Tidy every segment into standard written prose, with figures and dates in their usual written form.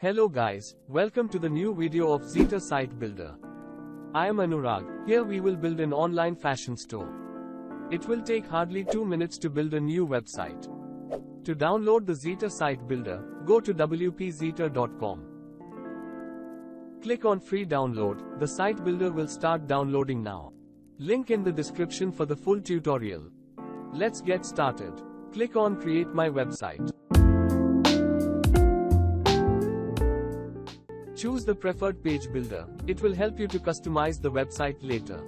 Hello guys, welcome to the new video of Zita Site Builder. I am Anurag. Here we will build an online fashion store. It will take hardly 2 minutes to build a new website. To download the Zita Site Builder, go to wpzita.com. Click on free download. The site builder will start downloading now. Link in the description for the full tutorial. Let's get started. Click on create my website. Choose the preferred page builder. It will help you to customize the website later.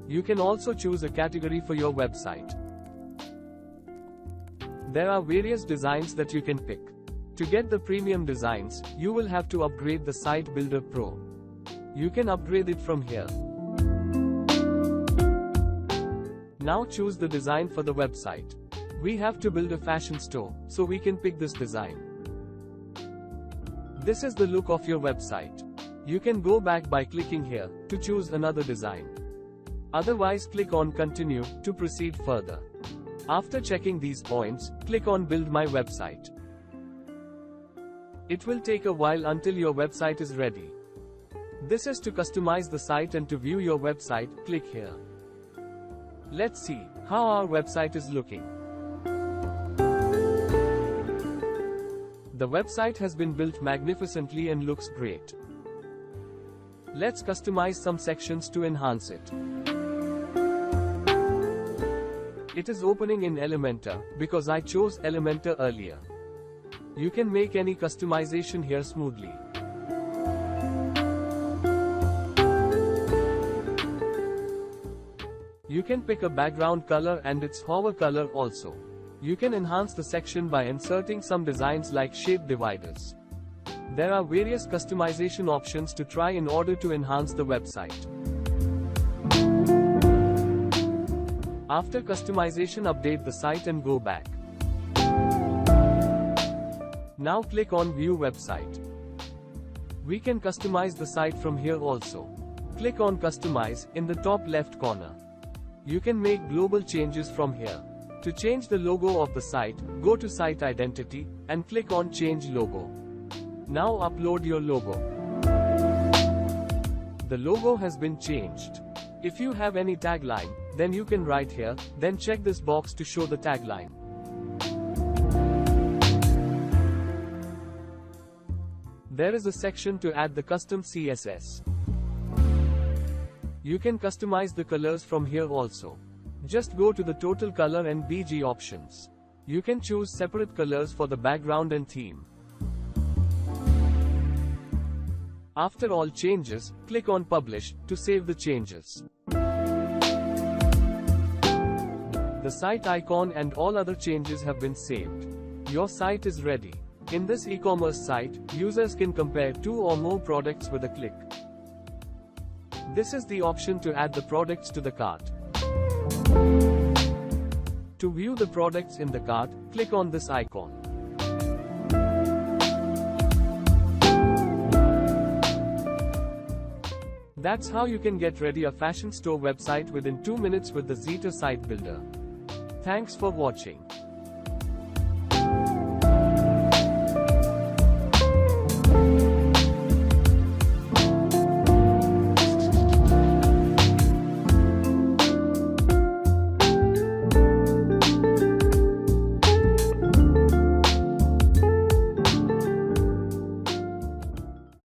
You can also choose a category for your website. There are various designs that you can pick. To get the premium designs, you will have to upgrade the Site Builder Pro. You can upgrade it from here. Now choose the design for the website. We have to build a fashion store, so we can pick this design. This is the look of your website. You can go back by clicking here to choose another design. Otherwise, click on Continue to proceed further. After checking these points, click on Build My Website. It will take a while until your website is ready. This is to customize the site, and to view your website, click here. Let's see how our website is looking. The website has been built magnificently and looks great. Let's customize some sections to enhance it. It is opening in Elementor because I chose Elementor earlier. You can make any customization here smoothly. You can pick a background color and its hover color also. You can enhance the section by inserting some designs like shape dividers. There are various customization options to try in order to enhance the website. After customization, update the site and go back. Now click on View Website. We can customize the site from here also. Click on Customize in the top left corner. You can make global changes from here. To change the logo of the site, go to Site Identity, and click on Change Logo. Now upload your logo. The logo has been changed. If you have any tagline, then you can write here, then check this box to show the tagline. There is a section to add the custom CSS. You can customize the colors from here also. Just go to the total color and BG options. You can choose separate colors for the background and theme. After all changes, click on Publish to save the changes. The site icon and all other changes have been saved. Your site is ready. In this e-commerce site, users can compare 2 or more products with a click. This is the option to add the products to the cart. To view the products in the cart, click on this icon. That's how you can get ready a fashion store website within 2 minutes with the Zita Site Builder. Thanks for watching.